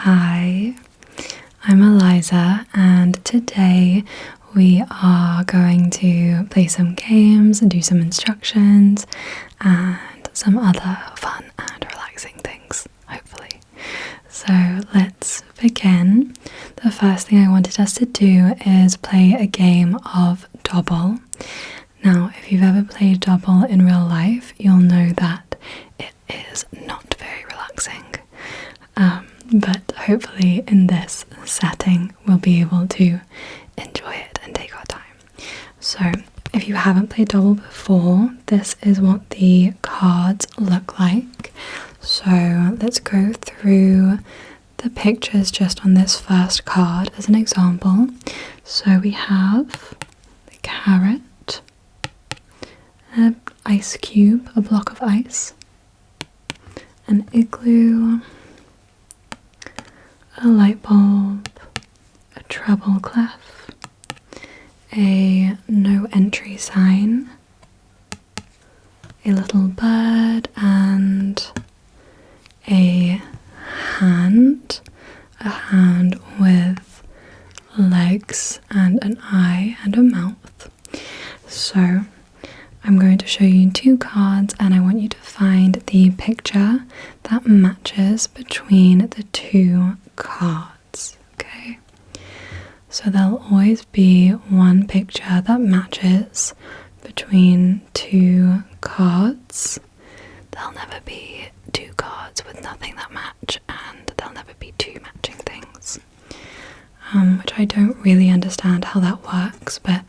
Hi, I'm Eliza, and today we are going to play some games and do some instructions and some other fun and relaxing things, hopefully. So let's begin. The first thing I wanted us to do is play a game of dobble. Now, if you've ever played dobble in real life, you'll know that it is not very relaxing. But hopefully in this setting we'll be able to enjoy it and take our time. So if you haven't played dobble before, this is what the cards look like. So let's go through the pictures just on this first card as an example. So we have the carrot, an ice cube, a block of ice, an igloo, a light bulb, a treble clef, a no entry sign, a little bird, and a hand with legs and an eye and a mouth. So I'm going to show you two cards and I want you to find the picture that matches between the two cards, okay? So there'll always be one picture that matches between two cards. There'll never be two cards with nothing that match, and there'll never be two matching things. Which I don't really understand how that works, but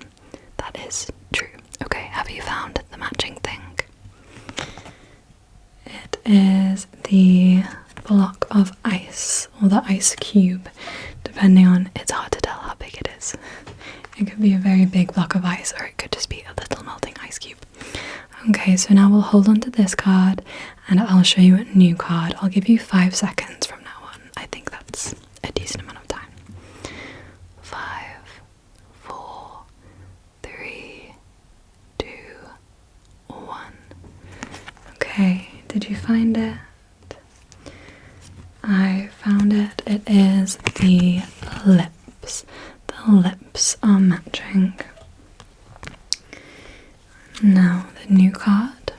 that is true. Okay, have you found the matching thing? It is the block of ice, or the ice cube, depending on, it's hard to tell how big it is. It could be a very big block of ice, or it could just be a little melting ice cube. Okay, so now we'll hold on to this card, and I'll show you a new card. I'll give you 5 seconds from now on. I think that's a decent amount of time. 5, 4, 3, 2, 1. Okay, did you find it? I found it. It is the lips. The lips are matching. Now the new card.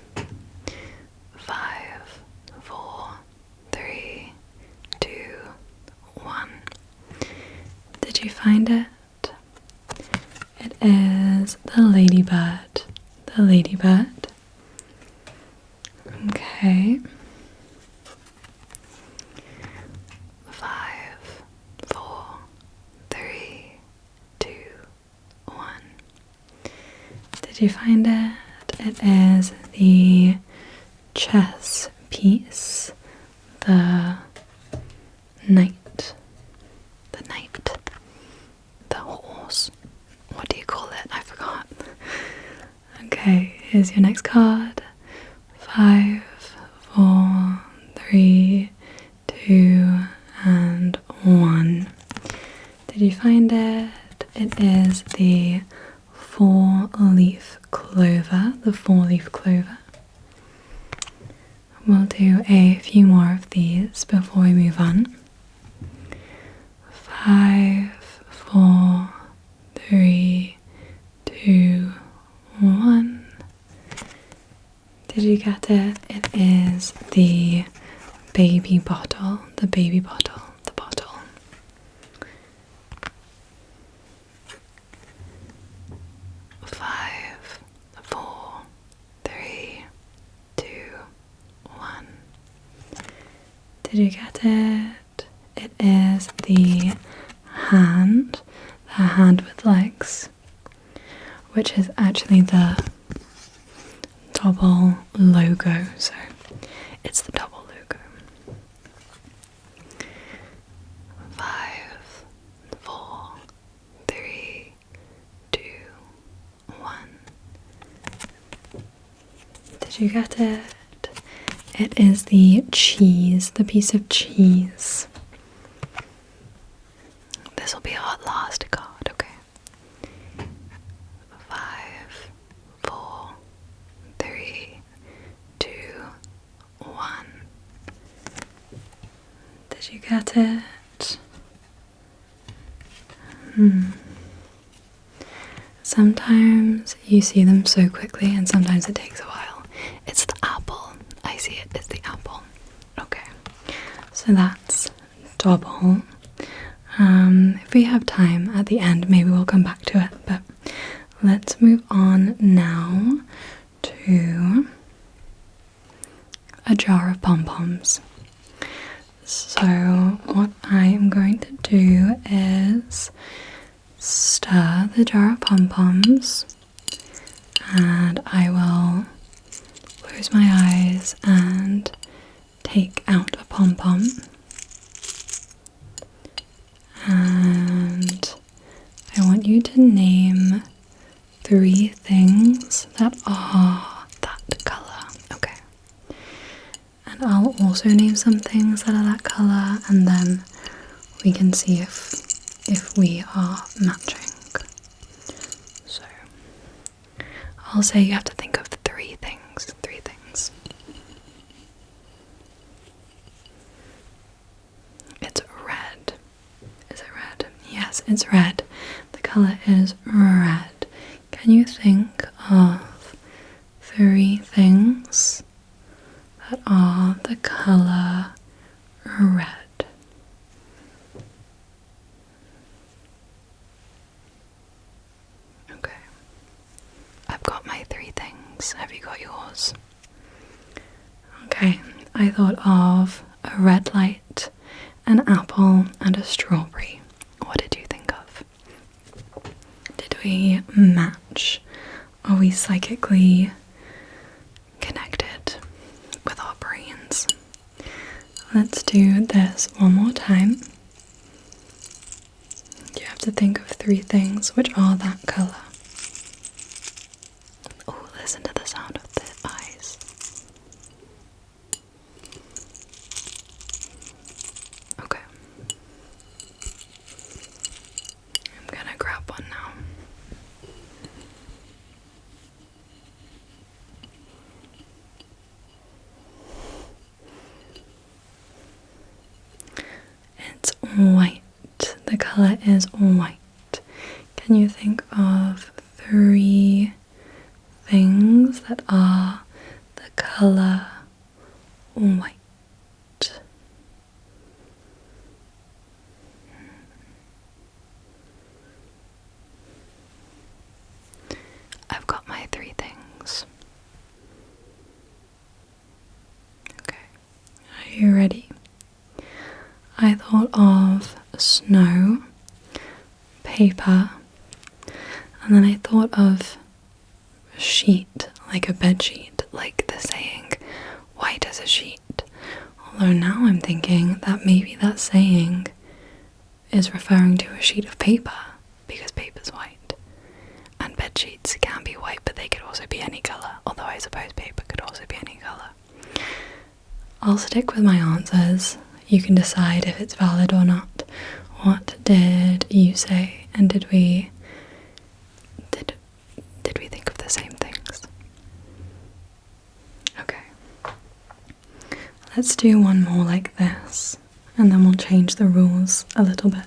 5, 4, 3, 2, 1. Did you find it? It is the ladybird. The ladybird. Okay. 5, 4, 3, 2, 1. Did you find it? It is the chess piece, the knight, the horse. What do you call it? I forgot. Okay, here's your next card. 5, 4, 3, 2, and 1. Did you find it? It is the 4-leaf clover, the 4-leaf clover. We'll do a few more of these before we move on. 5, 4, 3, 2, 1. Did you get it? It is the baby bottle, the baby bottle, the bottle. 5, 4, 3, 2, 1. Did you get it? It is the hand with legs, which is actually the dobble logo, so it's the dobble logo. 5, 4, 3, 2, 1. Did you get it? It is the cheese, the piece of cheese. This will be our last card, okay? 5, 4, 3, 2, 1. Did you get it? Sometimes you see them so quickly and sometimes it takes a while. It's the apple. I see it. It's the apple. Okay. So that's dobble. If we have time at the end, maybe we'll come back to it. But let's move on now to a jar of pom-poms. So what I am going to do is stir the jar of pom-poms, and I will close my eyes and take out a pom-pom, and I want you to name 3 things that are that colour. Okay. And I'll also name some things that are that colour, and then we can see if we are matching. So I'll say you have to think of 3 things. 3 things. It's red. Is it red? Yes, it's red. The colour is red. Can you think of 3 things that are the colour red? Okay. I've got my 3 things. Have you got yours? Okay. I thought of a red light, an apple, and a strawberry. What did you think of? Did we match? Are we psychically connected with our brains? Let's do this one more time. You have to think of 3 things which are that colour. Oh, listen to the sound of the eyes. Okay. I'm gonna grab one now. It's white. The colour is white. Can you think of 3 things that are the colour white? I've got my 3 things. Okay. Are you ready? I thought of snow, paper, and then I thought of a sheet, like a bed sheet, like the saying, white as a sheet. Although now I'm thinking that maybe that saying is referring to a sheet of paper, because paper's white. And bed sheets can be white, but they could also be any colour, although I suppose paper could also be any colour. I'll stick with my answers. You can decide if it's valid or not. What did you say? And did we think of the same things? Okay. Let's do one more like this, and then we'll change the rules a little bit.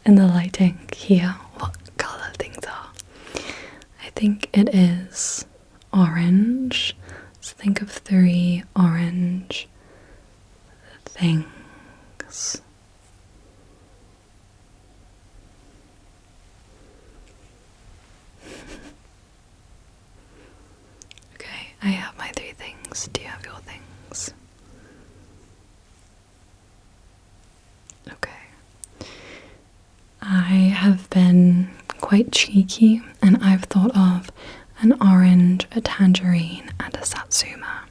In the lighting here what colour things are. I think it is orange. So think of 3 orange things. Okay, I have my 3 things. Do you have your things? Okay. I have been quite cheeky and I've thought of an orange, a tangerine, and a satsuma.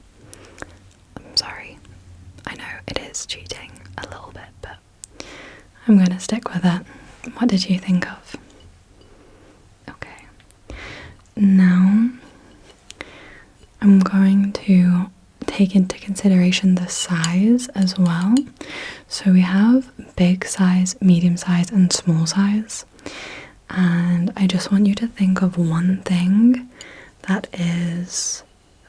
I'm sorry, I know it is cheating a little bit, but I'm going to stick with it. What did you think of? Okay, now I'm going to take take into consideration the size as well. So we have big size, medium size, and small size. And I just want you to think of one thing that is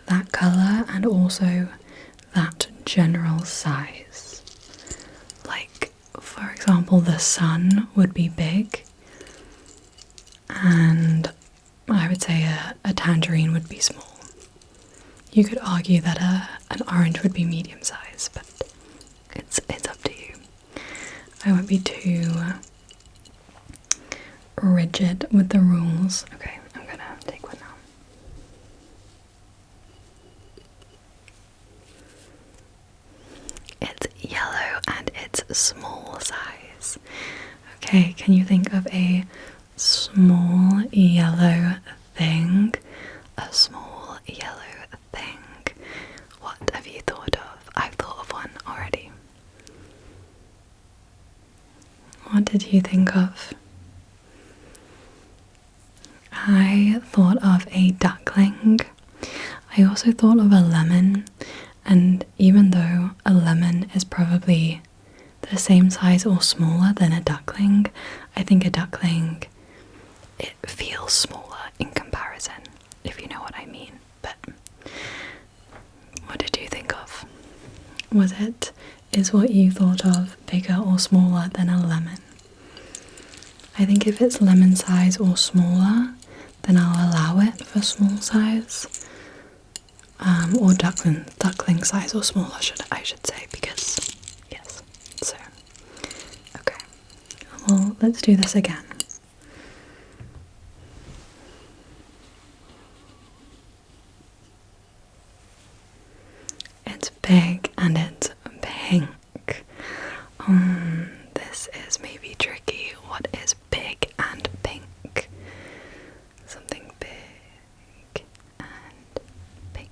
that colour and also that general size. Like, for example, the sun would be big, and I would say a tangerine would be small. You could argue that an orange would be medium size, but it's up to you. I won't be too rigid with the rules. Okay, I'm gonna take one now. It's yellow and it's small size. Okay, can you think of a small yellow thing? A small yellow thing. What have you thought of? I've thought of one already. What did you think of? I thought of a duckling. I also thought of a lemon, and even though a lemon is probably the same size or smaller than a duckling, I think a duckling, it feels smaller in comparison, if you know what I mean. But what did you think of? Is what you thought of bigger or smaller than a lemon? I think if it's lemon size or smaller, then I'll allow it for small size. Or duckling size or smaller, I should say, because yes. So, okay. Well, let's do this again. It's big and it's pink. This is maybe tricky. What is big and pink? Something big and pink.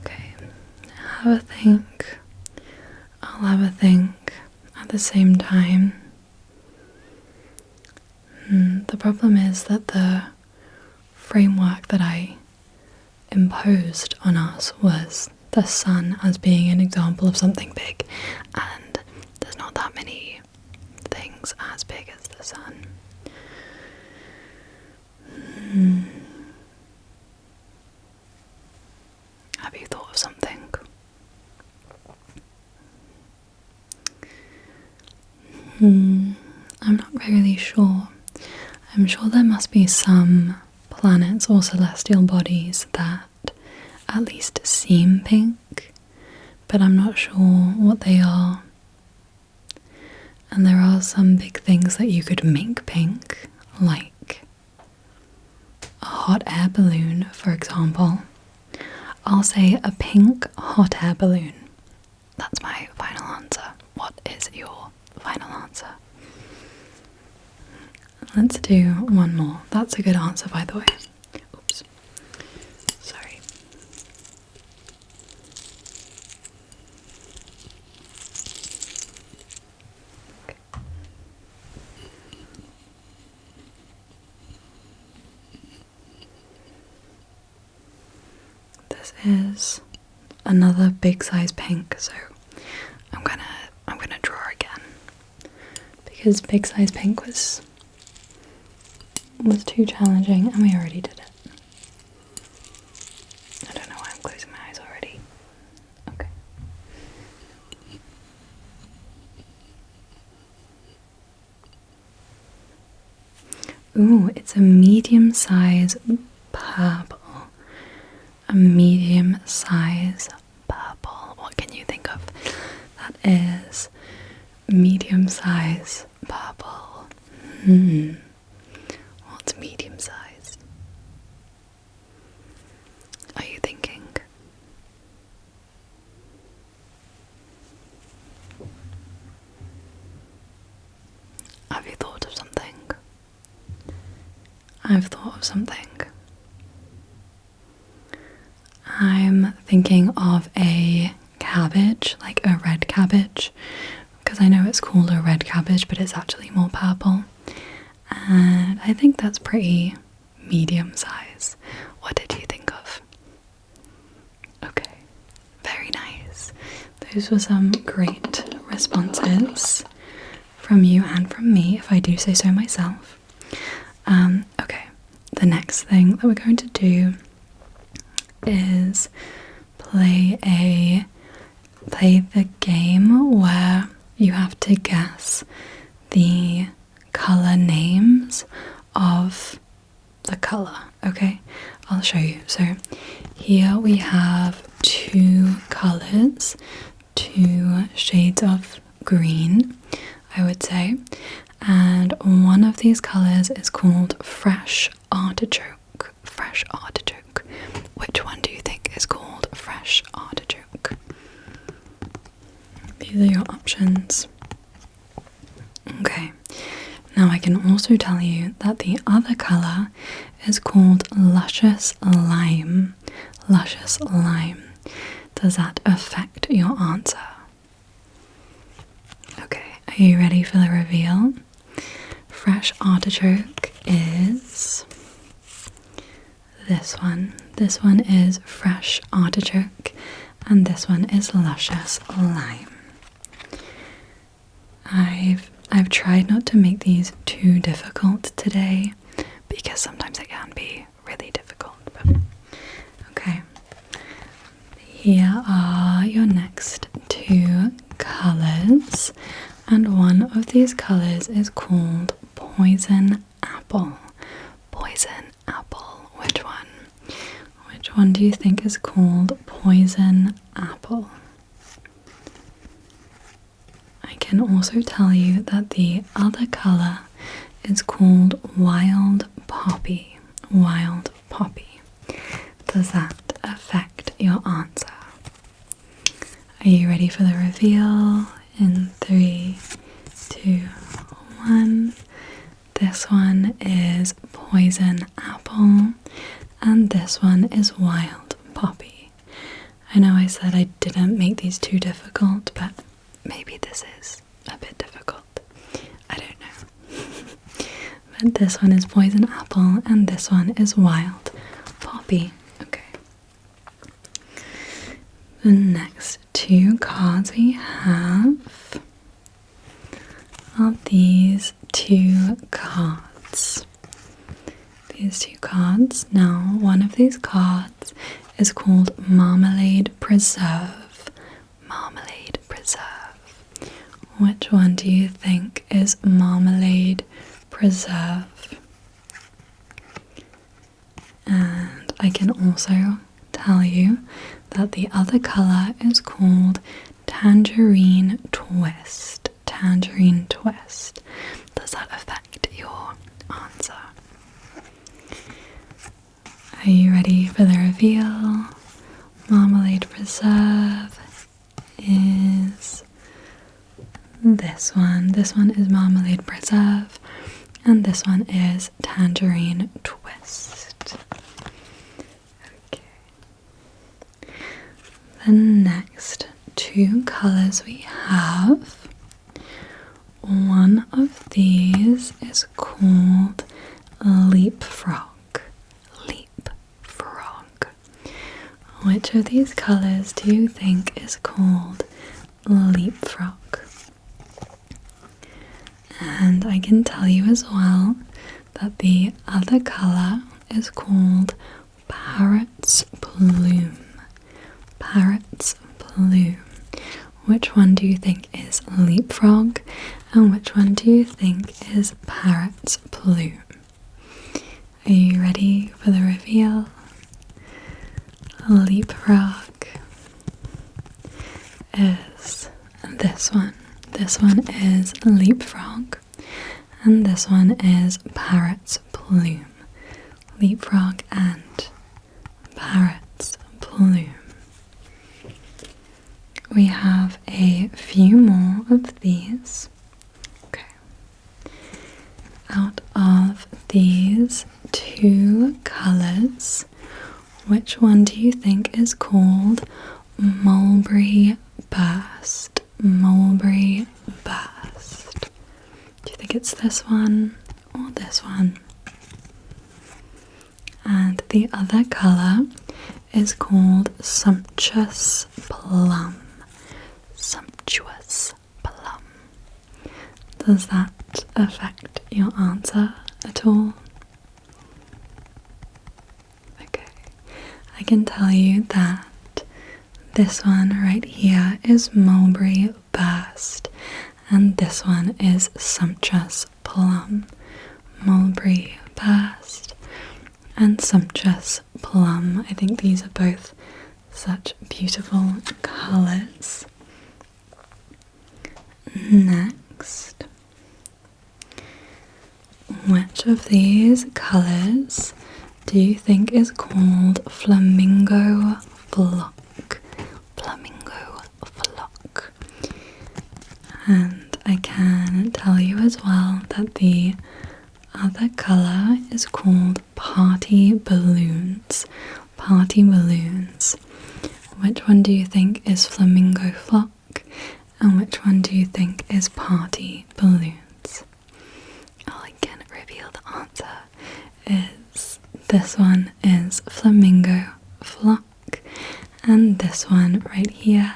Okay, have a think. I'll have a think at the same time. The problem is that the framework that I imposed on us was the sun as being an example of something big, and there's not that many things as big as the sun. Have you thought of something? I'm not really sure. I'm sure there must be some planets or celestial bodies that at least seem pink, but I'm not sure what they are. And there are some big things that you could make pink, like a hot air balloon, for example. I'll say a pink hot air balloon. That's my final answer. What is your final answer? Let's do one more. That's a good answer, by the way. Oops. Sorry. Okay. This is another big size pink, so I'm gonna draw again, because big size pink was too challenging and we already did it. I don't know why I'm closing my eyes already. Okay. Ooh, it's a medium size purple. A medium size purple. What can you think of that is medium size purple? What's medium size? Are you thinking? Have you thought of something? I've thought of something. I'm thinking of a cabbage, like a red cabbage, because I know it's called a red cabbage, but it's actually more purple. And I think that's pretty medium size. What did you think of? those were some great responses from you and from me, if I do say so myself. Okay, the next thing that we're going to do is play the game where you have to guess the color names of the color. Okay, I'll show you. So here we have two colors, two shades of green, I would say, and one of these colors is called fresh artichoke. Fresh artichoke. Which one do you think is called fresh artichoke? These are your options. Okay, now I can also tell you that the other color is called luscious lime. Luscious lime. Does that affect your answer? Okay, are you ready for the reveal? Fresh artichoke is this one. This one is fresh artichoke, and this one is luscious lime. I've tried not to make these too difficult today because sometimes it can be really difficult. But okay, here are your next two colors, and one of these colors is called poison apple. Poison apple. Which one? Which one do you think is called poison apple? I can also tell you that the other color is called wild poppy. Wild poppy. Does that affect your answer? Are you ready for the reveal? In 3, 2, 1. This one is poison apple, and this one is wild poppy. I know I said I didn't make these too difficult, but maybe this is a bit difficult. I don't know. But this one is poison apple, and this one is wild poppy. Okay. The next two cards we have are these two cards. These two cards. Now, one of these cards is called Marmalade Preserve. Marmalade Preserve. Which one do you think is Marmalade Preserve? And I can also tell you that the other color is called Tangerine Twist. Tangerine Twist. Does that affect your answer? Are you ready for the reveal? Marmalade Preserve is this one. This one is Marmalade Preserve, and this one is Tangerine Twist. Okay. The next two colors we have, one of these is called Leapfrog. Leapfrog. Which of these colors do you think is called Leapfrog? And I can tell you as well that the other color is called Parrot's Plume. Parrot's Plume. Which one do you think is Leapfrog, and which one do you think is Parrot's Plume? Are you ready for the reveal? Leapfrog is this one. This one is Leapfrog, and this one is Parrot's Plume. Leapfrog and Parrot's Plume. We have a few more of these. Okay. Out of these two colors, which one do you think is called Mulberry Burst? Mulberry Burst. Do you think it's this one or this one? And the other color is called Sumptuous Plum. sumptuous plum. Does that affect your answer at all? Okay, I can tell you that this one right here is mulberry burst, and this one is sumptuous plum. Mulberry burst and sumptuous plum. I think these are both such beautiful colours. Next, which of these colours do you think is called flamingo flock? Flamingo flock. And I can tell you as well that the other colour is called party balloons. Party balloons. Which one do you think is flamingo flock? And which one do you think is party balloons? Oh, I can reveal the answer. This one is flamingo flock, and this one right here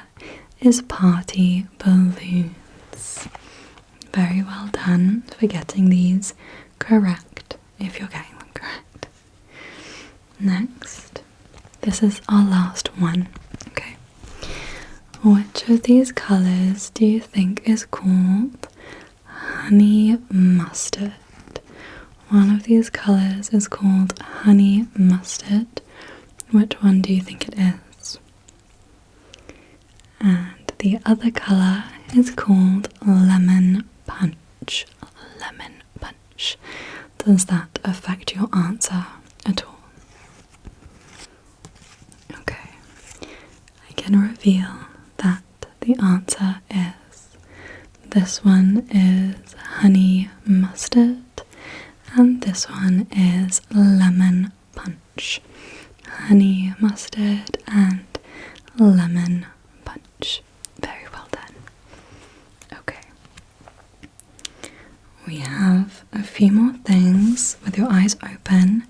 is party balloons. Very well done for getting these correct, if you're getting them correct. Next, this is our last one. Okay. Which of these colours do you think is called honey mustard? One of these colours is called honey mustard. Which one do you think it is? And the other colour is called lemon punch. Lemon punch. Does that affect your answer at all? Okay. I can reveal that the answer is this one is honey mustard, and this one is lemon punch. Honey mustard and lemon punch. Very well done. Okay. We have a few more things with your eyes open,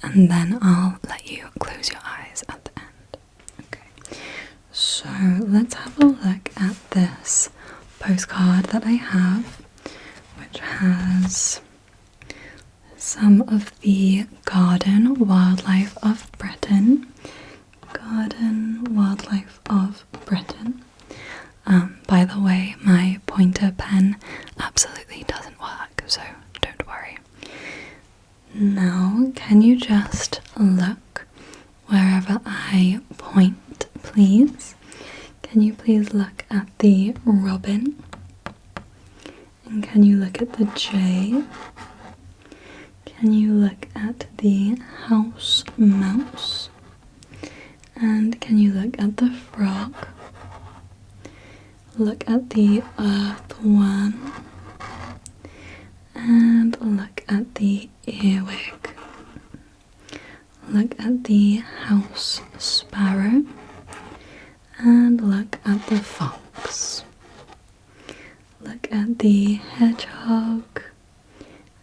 and then I'll let you close your eyes at the end. Okay. So let's have a look at this postcard that I have, which has some of the garden wildlife of Britain. Garden wildlife of Britain. By the way, my pointer pen absolutely doesn't work, so don't worry. Now, can you just look wherever I point, please? Can you please look at the robin? And can you look at the jay? Can you look at the house mouse? And can you look at the frog? Look at the earthworm. And look at the earwig. Look at the house sparrow. And look at the fox. Look at the hedgehog.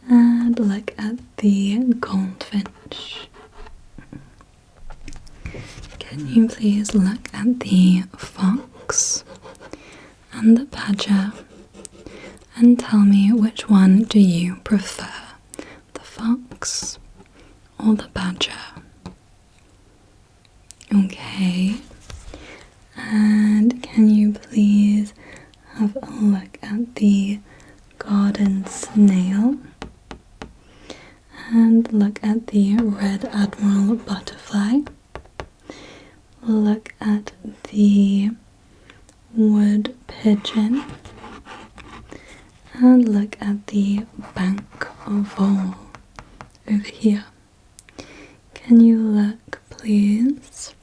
And look at the goldfinch. Can you please look at the fox and the badger and tell me which one do you prefer, the fox or the badger? Okay, and can you please have a look at the garden snail and look at the red admiral butterfly? Look at the wood pigeon and look at the bank vole over here. Can you look please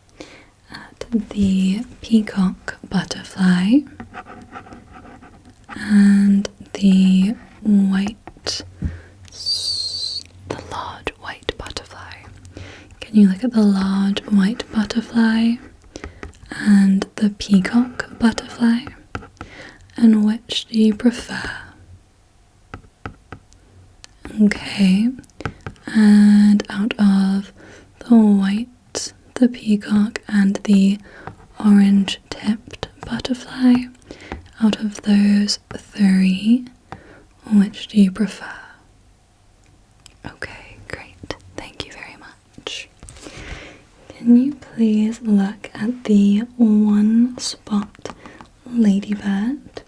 at the peacock butterfly and the large white butterfly? Can you look at the large white butterfly and the peacock butterfly? And which do you prefer? Okay, and out of the white, the peacock, and the orange tipped butterfly, out of those three, which do you prefer? Okay, great. Thank you very much. Can you please look at the one spot ladybird?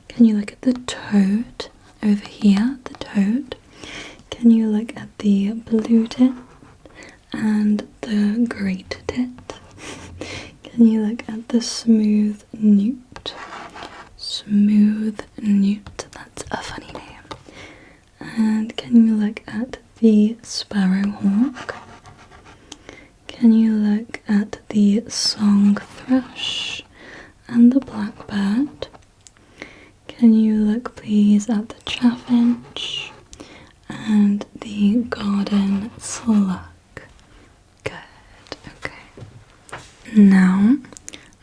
Can you look at the toad over here, the toad? Can you look at the blue tit and the great tit? Can you look at the smooth newt? Smooth newt, that's a funny name. And can you look at the sparrowhawk? Can you look at the song thrush and the blackbird? Can you look please at the chaffinch and the garden slug? Good, okay. Now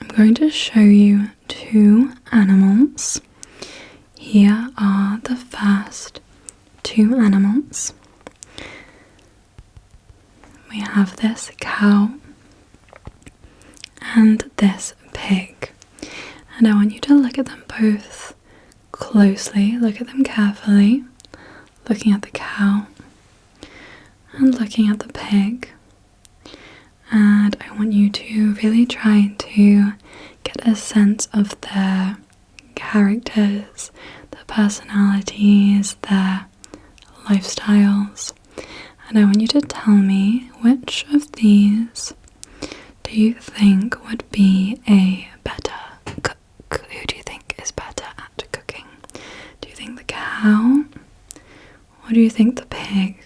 I'm going to show you two animals. Here are the first two animals. We have this cow and this pig, and I want you to look at them both closely, look at them carefully, looking at the cow and looking at the pig, and I want you to really try to get a sense of their characters, their personalities, their lifestyles, and I want you to tell me which of these do you think would be a better cook? Who do you think is better at cooking? Do you think the cow or do you think the pig?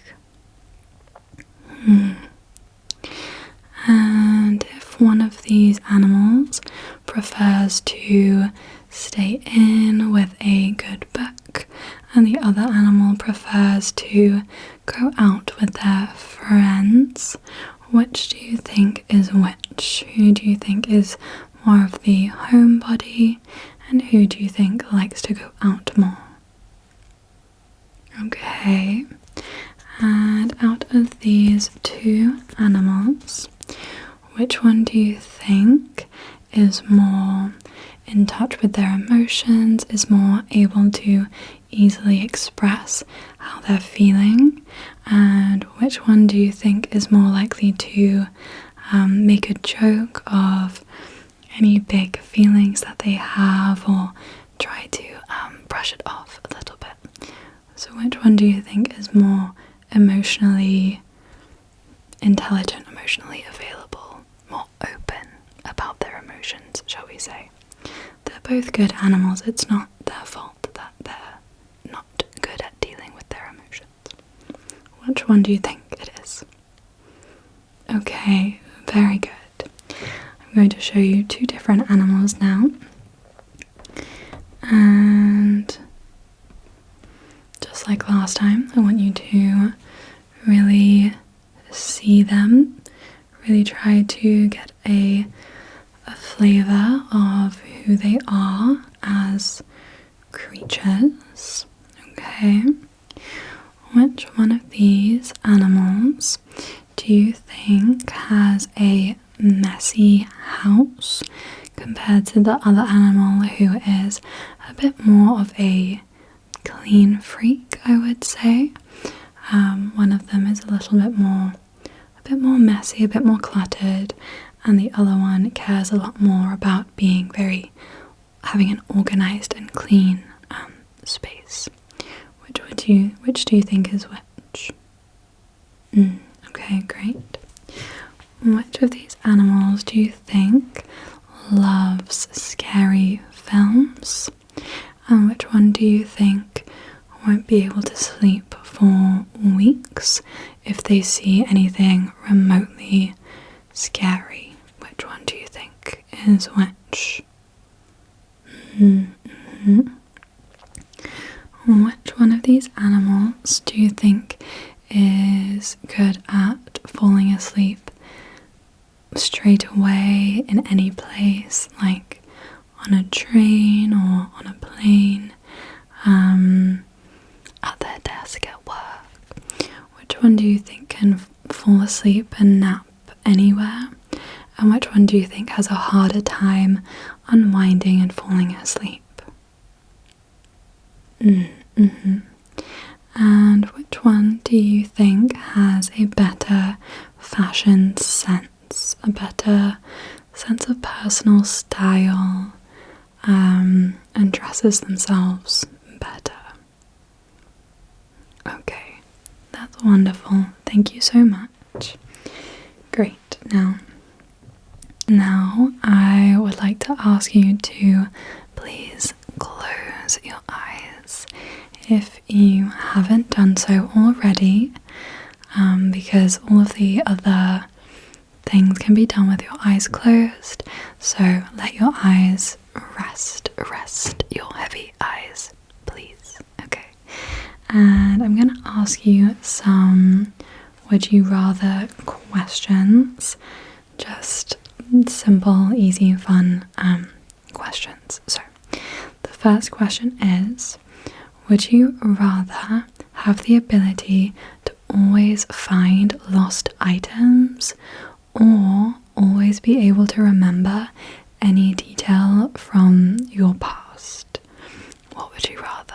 And if one of these animals prefers to stay in with a good book and the other animal prefers to go out with their friends, which do you think is which? Who do you think is more of the homebody and who do you think likes to go out more? Okay, and out of these two animals, which one do you think is more in touch with their emotions, is more able to easily express how they're feeling, and which one do you think is more likely to make a joke of any big feelings that they have or try to brush it off a little bit? So which one do you think is more emotionally intelligent, emotionally available, more open about their emotions, shall we say? They're both good animals. It's not their fault that they're not good at dealing with their emotions. Which one do you think it is? Okay, very good. I'm going to show you two different animals now. And just like last time, I want you to really see them, really try to get a flavor of who they are as creatures. Okay, which one of these animals do you think has a messy house compared to the other animal who is a bit more of a clean freak, I would say? One of them is a bit more messy, a bit more cluttered, and the other one cares a lot more about having an organized and clean space. Which do you think is which? Okay, great. Which of these animals do you think loves scary films? And which one do you think won't be able to sleep for weeks if they see anything remotely scary? Which one do you think is which? Which one of these animals do you think is good at falling asleep straight away in any place, like on a train or on a plane, at their desk at work? Which one do you think can fall asleep and nap anywhere? And which one do you think has a harder time unwinding and falling asleep? Mm-hmm. And which one do you think has a better fashion sense, a better sense of personal style, and dresses themselves better? Okay, that's wonderful. Thank you so much. Great. Now I would like to ask you to please close your eyes if you haven't done so already, because all of the other things can be done with your eyes closed. So let your eyes rest your heavy eyes, please. Okay. And I'm going to ask you some would you rather questions, just simple, easy, fun questions. So the first question is, would you rather have the ability to always find lost items or always be able to remember any detail from your past? What would you rather?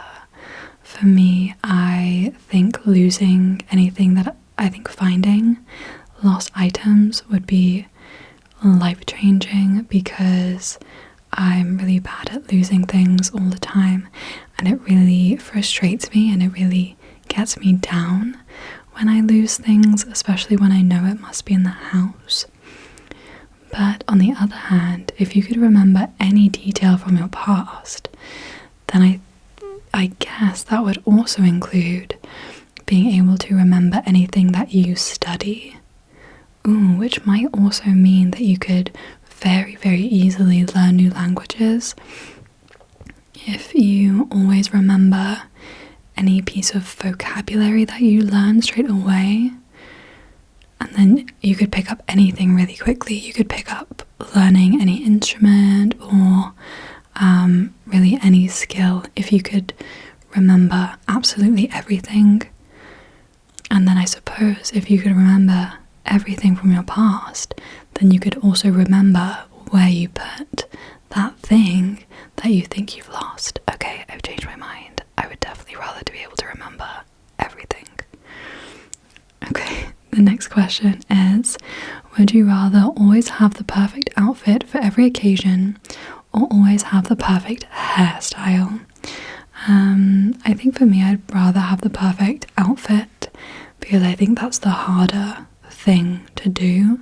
For me, I think losing anything that I think finding lost items would be life-changing, because I'm really bad at losing things all the time, and it really frustrates me and it really gets me down when I lose things, especially when I know it must be in the house. But on the other hand, if you could remember any detail from your past, then I guess that would also include being able to remember anything that you study. Which might also mean that you could very, very easily learn new languages if you always remember any piece of vocabulary that you learn straight away. And then you could pick up anything really quickly. You could pick up learning any instrument or really any skill if you could remember absolutely everything. And then I suppose if you could remember everything from your past, then you could also remember where you put that thing that you think you've lost. Okay, I've changed my mind. I would definitely rather to be able to remember everything. Okay, the next question is, would you rather always have the perfect outfit for every occasion or always have the perfect hairstyle? I think for me, I'd rather have the perfect outfit, because I think that's the harder thing to do,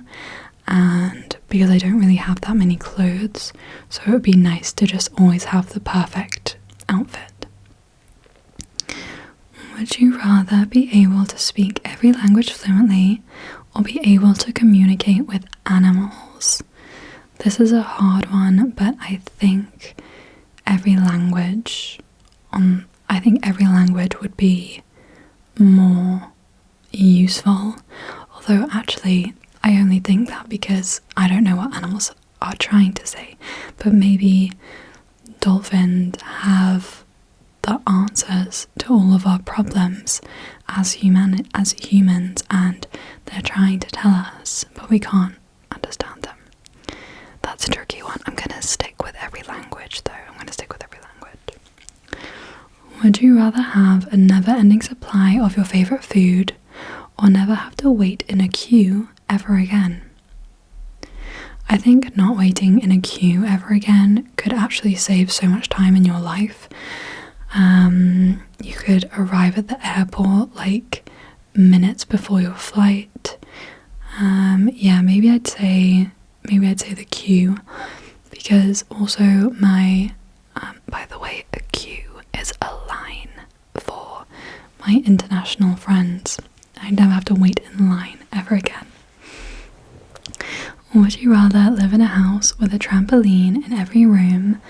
and because I don't really have that many clothes, so it would be nice to just always have the perfect outfit. Would you rather be able to speak every language fluently or be able to communicate with animals? This is a hard one, but I think every language would be more useful. Although actually I only think that because I don't know what animals are trying to say, but maybe dolphins have the answers to all of our problems as humans, and they're trying to tell us, but we can't understand them. That's a tricky one. I'm going to stick with every language though. Would you rather have a never-ending supply of your favourite food or never have to wait in a queue ever again? I think not waiting in a queue ever again could actually save so much time in your life. You could arrive at the airport like minutes before your flight. Maybe I'd say the queue, because also by the way, a queue is a line for my international friends. I'd never have to wait in line ever again. Would you rather live in a house with a trampoline in every room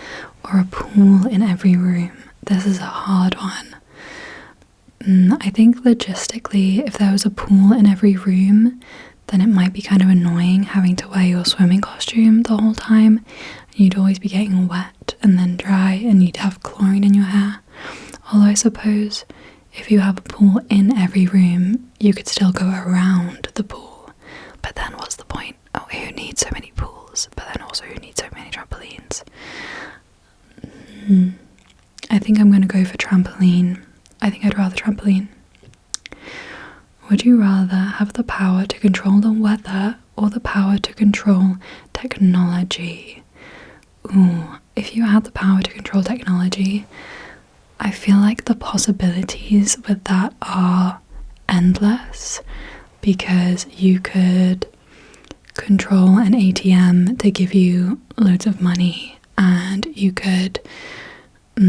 or a pool in every room? This is a hard one. I think logistically, if there was a pool in every room, then it might be kind of annoying having to wear your swimming costume the whole time. You'd always be getting wet and then dry, and you'd have chlorine in your hair. Although I suppose if you have a pool in every room, you could still go around the pool. But then what's the point? Oh, who needs so many pools? But then also who needs so many trampolines? I think I'm going to go for trampoline. I think I'd rather trampoline. Would you rather have the power to control the weather or the power to control technology? Ooh, if you had the power to control technology, I feel like the possibilities with that are endless, because you could control an ATM to give you loads of money, and you could I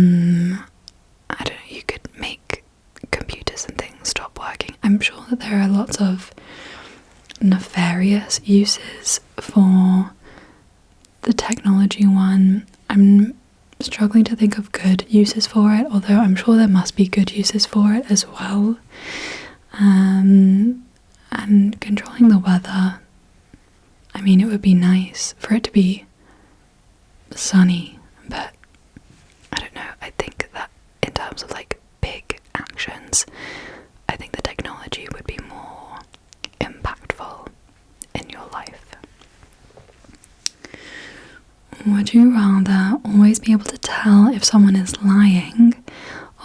don't know, you could make computers and things stop working. I'm sure that there are lots of nefarious uses for the technology one. I'm struggling to think of good uses for it, although I'm sure there must be good uses for it as well. And controlling the weather, I mean, it would be nice for it to be sunny, but I don't know, I think that in terms of like big actions, I think the technology would be more impactful in your life. Would you rather always be able to tell if someone is lying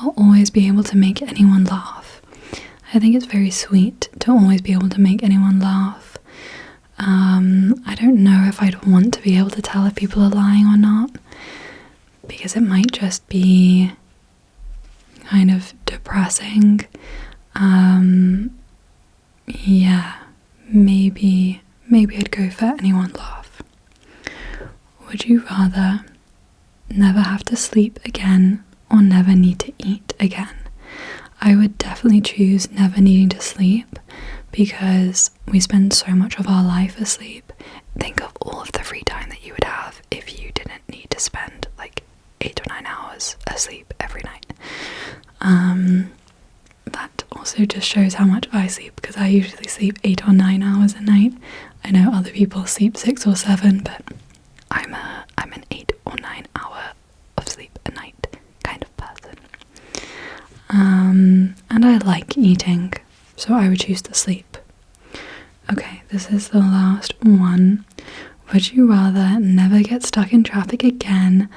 or always be able to make anyone laugh? I think it's very sweet to always be able to make anyone laugh. I don't know if I'd want to be able to tell if people are lying or not, because it might just be kind of depressing. Yeah, maybe I'd go for anyone laugh. Would you rather never have to sleep again or never need to eat again? I would definitely choose never needing to sleep, because we spend so much of our life asleep. Think of all of the free time that you would have if you didn't need to spend like 8 or 9 hours asleep every night. That also just shows how much I sleep, because I usually sleep 8 or 9 hours a night. I know other people sleep 6 or 7, but I'm an 8 or 9 hour of sleep a night kind of person. And I like eating, so I would choose to sleep. Okay, this is the last one. Would you rather never get stuck in traffic again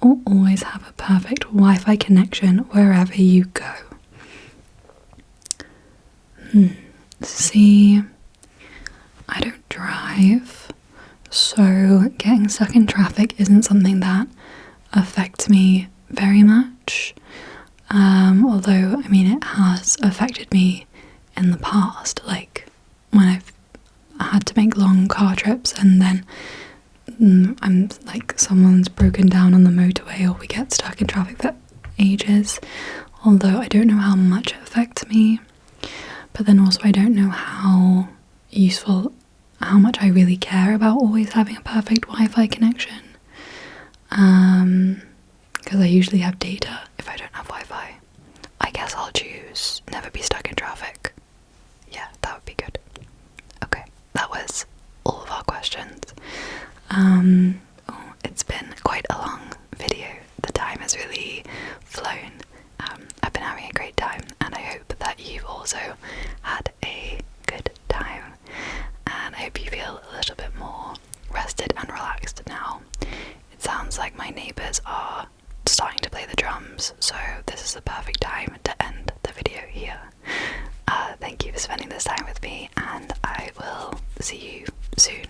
or always have a perfect Wi-Fi connection wherever you go? See, I don't drive, so getting stuck in traffic isn't something that affects me very much. Although, I mean, it has affected me in the past, like when I've had to make long car trips and then I'm like, someone's broken down on the motorway, or we get stuck in traffic for ages. Although I don't know how much it affects me, but then also I don't know how much I really care about always having a perfect Wi-Fi connection. Because I usually have data if I don't have Wi-Fi. I guess I'll choose never be stuck in traffic. Yeah, that would be good. Okay, that was all of our questions. It's been quite a long video. The time has really flown. I've been having a great time, and I hope that you've also had a good time. And I hope you feel a little bit more rested and relaxed now. It sounds like my neighbours are starting to play the drums, so this is the perfect time to end the video here. Thank you for spending this time with me, and I will see you soon.